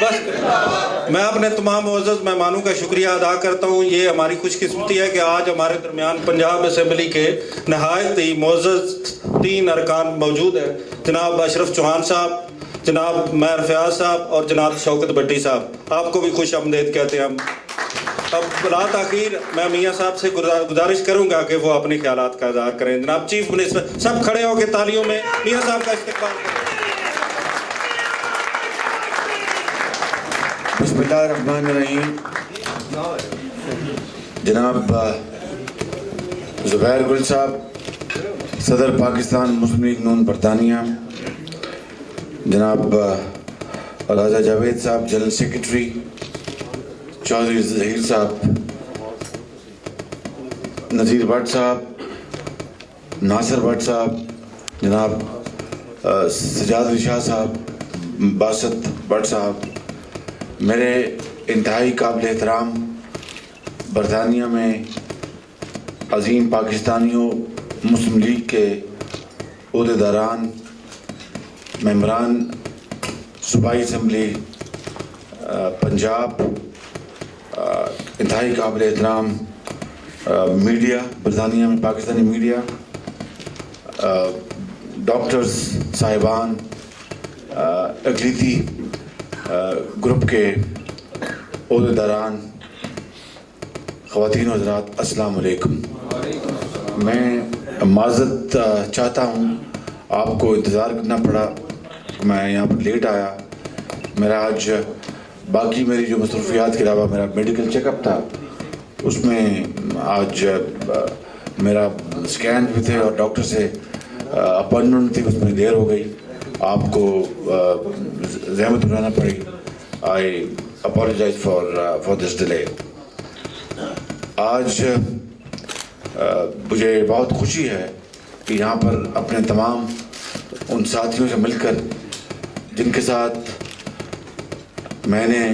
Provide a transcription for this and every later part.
بس میں اپنے تمام معزز مہمانوں کا شکریہ ادا کرتا ہوں. یہ ہماری خوش قسمتی ہے کہ آج ہمارے درمیان پنجاب اسمبلی کے نہایت ہی معزز 3 ارکان موجود ہیں. جناب اشرف چوہان صاحب, جناب مہر فیاض صاحب اور جناب شوکت بھٹی صاحب. آپ کو بھی خوش آمدید کہتے ہیں ہم. اب بلا تاخیر میں میاں صاحب سے گزارش کروں گا کہ وہ اپنے خیالات کا اظہار کریں. جناب چیف منسٹر سب کھڑے ہو کے تالیوں میں میاں صاحب کا استقبال کریں. بسم اللہ الرحمن الرحیم. جناب زبیر گل صاحب, صدر پاکستان مسلم لیگ نون برطانیہ, جناب راجہ جاوید صاحب جنرل سیکرٹری, چودھری ظہیر صاحب, نذیر بٹ صاحب, ناصر بٹ صاحب, جناب سجاد علی شاہ صاحب, باسط بٹ صاحب, میرے انتہائی قابل احترام برطانیہ میں عظیم پاکستانیوں, مسلم لیگ کے عہدیداران, ممبران صوبائی اسمبلی پنجاب, انتہائی قابل احترام میڈیا برطانیہ میں, پاکستانی میڈیا, ڈاکٹرز صاحبان, اقلیتی گروپ کے عہدیداران, خواتین و حضرات, السلام علیکم. میں معذرت چاہتا ہوں, آپ کو انتظار کرنا پڑا, میں یہاں پر لیٹ آیا. میرا آج باقی میری جو مصروفیات کے علاوہ میرا میڈیکل چیک اپ تھا, اس میں آج میرا سکین بھی تھے اور ڈاکٹر سے اپوائنٹمنٹ تھی, اس میں دیر ہو گئی. آپ کو زحمت اٹھانا پڑی. آئی اپولوجائز فار دس ڈیلے. آج مجھے بہت خوشی ہے کہ یہاں پر اپنے تمام ان ساتھیوں سے مل کر جن کے ساتھ میں نے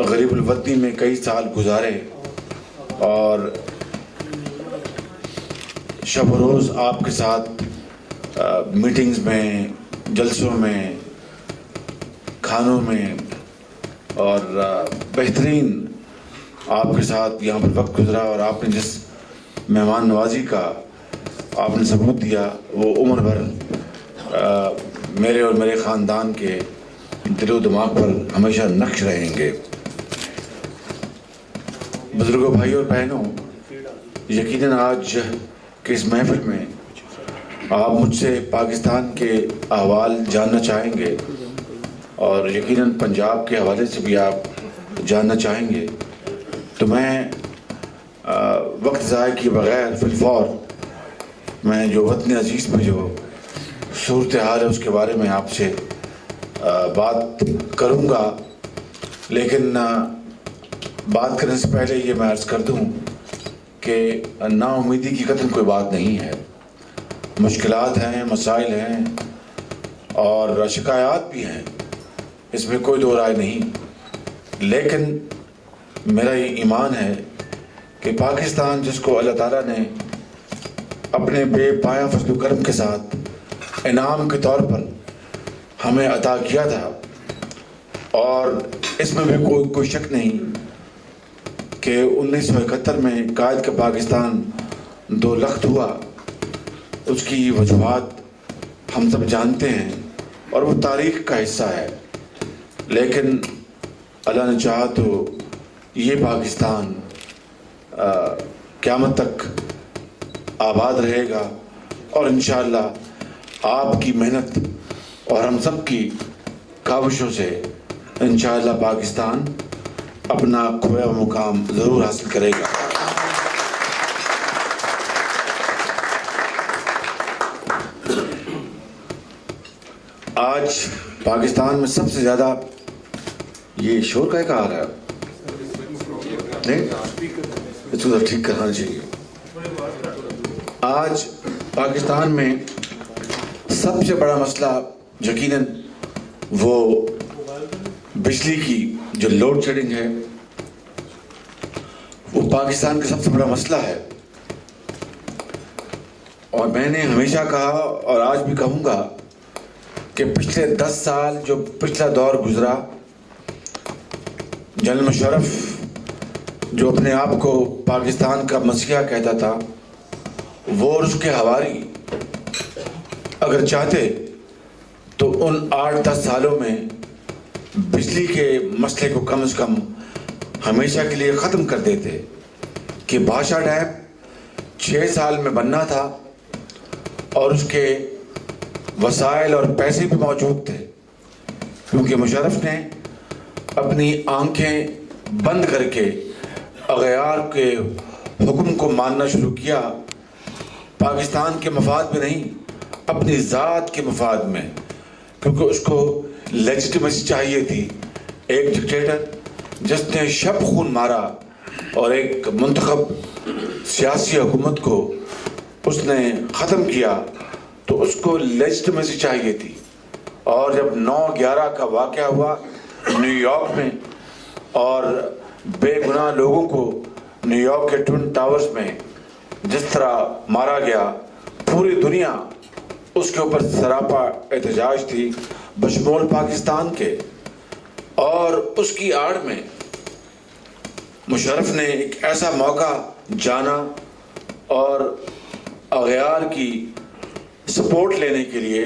غریب الوطنی میں کئی سال گزارے اور شب و روز آپ کے ساتھ میٹنگز میں, جلسوں میں, کھانوں میں اور بہترین آپ کے ساتھ یہاں پر وقت گزرا, اور آپ نے جس مہمان نوازی کا آپ نے ثبوت دیا وہ عمر بھر میرے اور میرے خاندان کے دل و دماغ پر ہمیشہ نقش رہیں گے. بزرگوں, بھائیوں اور بہنوں, یقیناً آج کے اس محفل میں آپ مجھ سے پاکستان کے احوال جاننا چاہیں گے اور یقیناً پنجاب کے حوالے سے بھی آپ جاننا چاہیں گے. تو میں وقت ضائع کیے بغیر فی الفور میں جو وطن عزیز میں جو صورتحال ہے اس کے بارے میں آپ سے بات کروں گا. لیکن بات کرنے سے پہلے یہ میں عرض کر دوں کہ نا امیدی کی قطعاً کوئی بات نہیں ہے. مشکلات ہیں, مسائل ہیں اور شکایات بھی ہیں, اس میں کوئی دو رائے نہیں. لیکن میرا یہ ایمان ہے کہ پاکستان جس کو اللہ تعالیٰ نے اپنے بے پایہ فضل و کرم کے ساتھ انعام کے طور پر ہمیں عطا کیا تھا, اور اس میں بھی کوئی شک نہیں کہ 1971 میں قائد کا پاکستان 2 لخت ہوا. اس کی وجوہات ہم سب جانتے ہیں اور وہ تاریخ کا حصہ ہے. لیکن اللہ نے چاہا تو یہ پاکستان قیامت تک آباد رہے گا, اور انشاءاللہ آپ کی محنت اور ہم سب کی کاوشوں سے انشاءاللہ پاکستان اپنا کھویا مقام ضرور حاصل کرے گا. آج پاکستان میں سب سے زیادہ یہ شور کا آ رہا ہے, نہیں اس کو ٹھیک کرنا چاہیے. آج پاکستان میں سب سے بڑا مسئلہ یقیناً وہ بجلی کی جو لوڈ شیڈنگ ہے, وہ پاکستان کا سب سے بڑا مسئلہ ہے. اور میں نے ہمیشہ کہا اور آج بھی کہوں گا کہ پچھلے 10 سال جو پچھلا دور گزرا، جنرل مشرف جو اپنے آپ کو پاکستان کا مسیحا کہتا تھا، وہ اور اس کے حواری اگر چاہتے تو ان 8-10 سالوں میں بجلی کے مسئلے کو کم از کم ہمیشہ کے لیے ختم کر دیتے کہ بھاشا ڈیم 6 سال میں بننا تھا اور اس کے وسائل اور پیسے بھی موجود تھے، کیونکہ مشرف نے اپنی آنکھیں بند کر کے اغیار کے حکم کو ماننا شروع کیا، پاکستان کے مفاد میں نہیں، اپنی ذات کے مفاد میں، کیونکہ اس کو لیجٹیمیسی چاہیے تھی۔ ایک ڈکٹیٹر جس نے شب خون مارا اور ایک منتخب سیاسی حکومت کو اس نے ختم کیا، تو اس کو لیجٹیمیسی چاہیے تھی۔ اور جب 9/11 کا واقعہ ہوا نیو یارک میں اور بے گناہ لوگوں کو نیو یارک کے ٹوئن ٹاورز میں جس طرح مارا گیا، پوری دنیا اس کے اوپر سراپا احتجاج تھی بشمول پاکستان کے، اور اس کی آڑ میں مشرف نے ایک ایسا موقع جانا اور اغیار کی سپورٹ لینے کے لیے،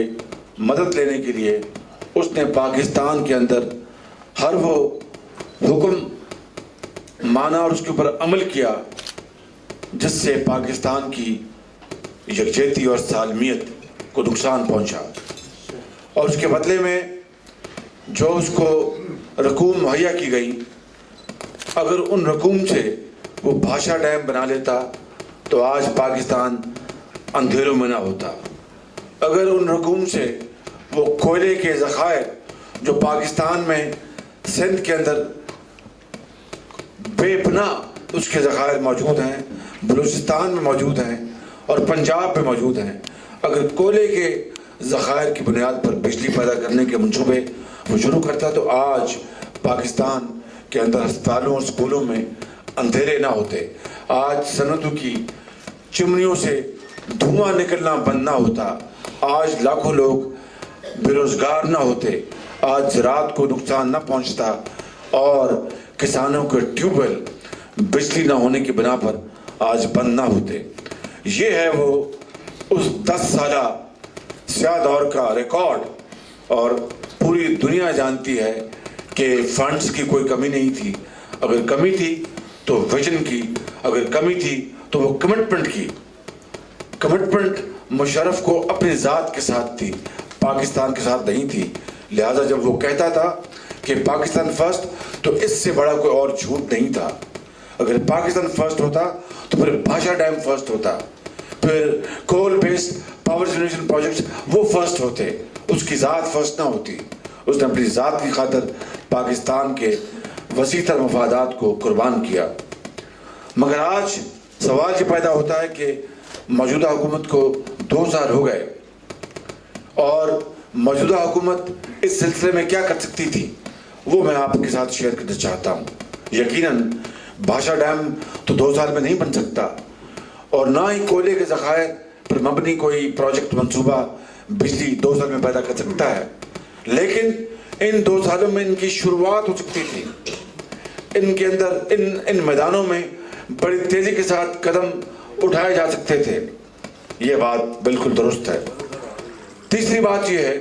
مدد لینے کے لیے اس نے پاکستان کے اندر ہر وہ حکم مانا اور اس کے اوپر عمل کیا جس سے پاکستان کی یکجہتی اور سالمیت کو نقصان پہنچا، اور اس کے بدلے میں جو اس کو رقوم مہیا کی گئی، اگر ان رقوم سے وہ بھاشا ڈیم بنا لیتا تو آج پاکستان اندھیروں میں نہ ہوتا۔ اگر ان رقوم سے وہ کوئلے کے ذخائر جو پاکستان میں سندھ کے اندر بے پناہ اس کے ذخائر موجود ہیں، بلوچستان میں موجود ہیں اور پنجاب میں موجود ہیں، اگر کوئلے کے ذخائر کی بنیاد پر بجلی پیدا کرنے کے منصوبے وہ شروع کرتا تو آج پاکستان کے اندر ہسپتالوں اور اسکولوں میں اندھیرے نہ ہوتے، آج صنعتوں کی چمنیوں سے دھواں نکلنا بند نہ ہوتا، آج لاکھوں لوگ بے روزگار نہ ہوتے، آج زراعت کو نقصان نہ پہنچتا اور کسانوں کے ٹیوب ویل بجلی نہ ہونے کی بنا پر آج بند نہ ہوتے۔ یہ ہے وہ اس 10 سالہ سیاہ دور کا ریکارڈ، اور پوری دنیا جانتی ہے کہ فنڈز کی کوئی کمی نہیں تھی، اگر کمی تھی تو ویژن کی، اگر کمی تھی تو وہ کمٹمنٹ کی۔ کمٹمنٹ مشرف کو اپنی ذات کے ساتھ تھی، پاکستان کے ساتھ نہیں تھی، لہذا جب وہ کہتا تھا کہ پاکستان فرسٹ تو اس سے بڑا کوئی اور جھوٹ نہیں تھا۔ اگر پاکستان فرسٹ ہوتا تو پھر بھاشا ڈیم فرسٹ ہوتا، پھر کول بیسڈ پاور جنریشن پروجیکٹس وہ فرسٹ ہوتے، اس کی ذات فرسٹ نہ ہوتی۔ اس نے اپنی ذات کی خاطر پاکستان کے وسیع تر مفادات کو قربان کیا۔ مگر آج سوال یہ پیدا ہوتا ہے کہ موجودہ حکومت کو 2 سال ہو گئے اور موجودہ حکومت اس سلسلے میں کیا کر سکتی تھی، وہ میں آپ کے ساتھ شیئر کرنا چاہتا ہوں۔ یقیناً بھاشا ڈیم تو 2 سال میں نہیں بن سکتا، اور نہ ہی کوئلے کے ذخائر پر مبنی کوئی پروجیکٹ منصوبہ بجلی 2 سال میں پیدا کر سکتا ہے، لیکن ان 2 سالوں میں ان کی شروعات ہو سکتی تھی، ان کے اندر ان میدانوں میں بڑی تیزی کے ساتھ قدم اٹھائے جا سکتے تھے۔ یہ بات بالکل درست ہے۔ تیسری بات یہ ہے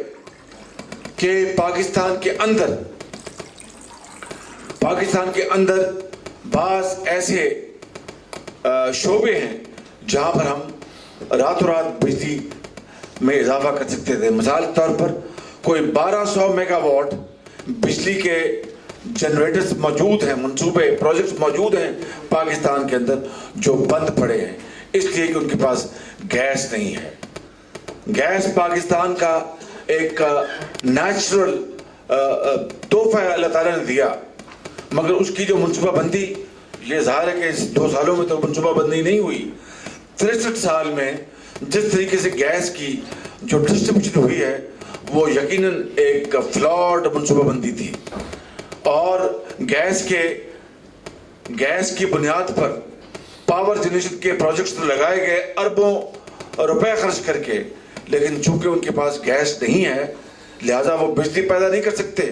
کہ پاکستان کے اندر بعض ایسے شعبے ہیں جہاں پر ہم راتوں رات بجلی میں اضافہ کر سکتے تھے۔ مثال کے طور پر کوئی 1200 میگا واٹ بجلی کے جنریٹرز موجود ہیں، منصوبے پروجیکٹس موجود ہیں پاکستان کے اندر جو بند پڑے ہیں، اس لیے کہ ان کے پاس گیس نہیں ہے۔ گیس پاکستان کا ایک نیچرل تحفہ اللہ تعالیٰ نے دیا، مگر اس کی جو منصوبہ بندی، یہ ظاہر ہے کہ اس 2 سالوں میں تو منصوبہ بندی نہیں ہوئی۔ 63 سال میں جس طریقے سے گیس کی جو ڈسٹریبیوشن ہوئی ہے وہ یقیناً ایک فلاڈ منصوبہ بندی تھی، اور گیس کی بنیاد پر پاور جنریشن کے پروجیکٹس تو لگائے گئے اربوں روپے خرچ کر کے، لیکن چونکہ ان کے پاس گیس نہیں ہے لہٰذا وہ بجلی پیدا نہیں کر سکتے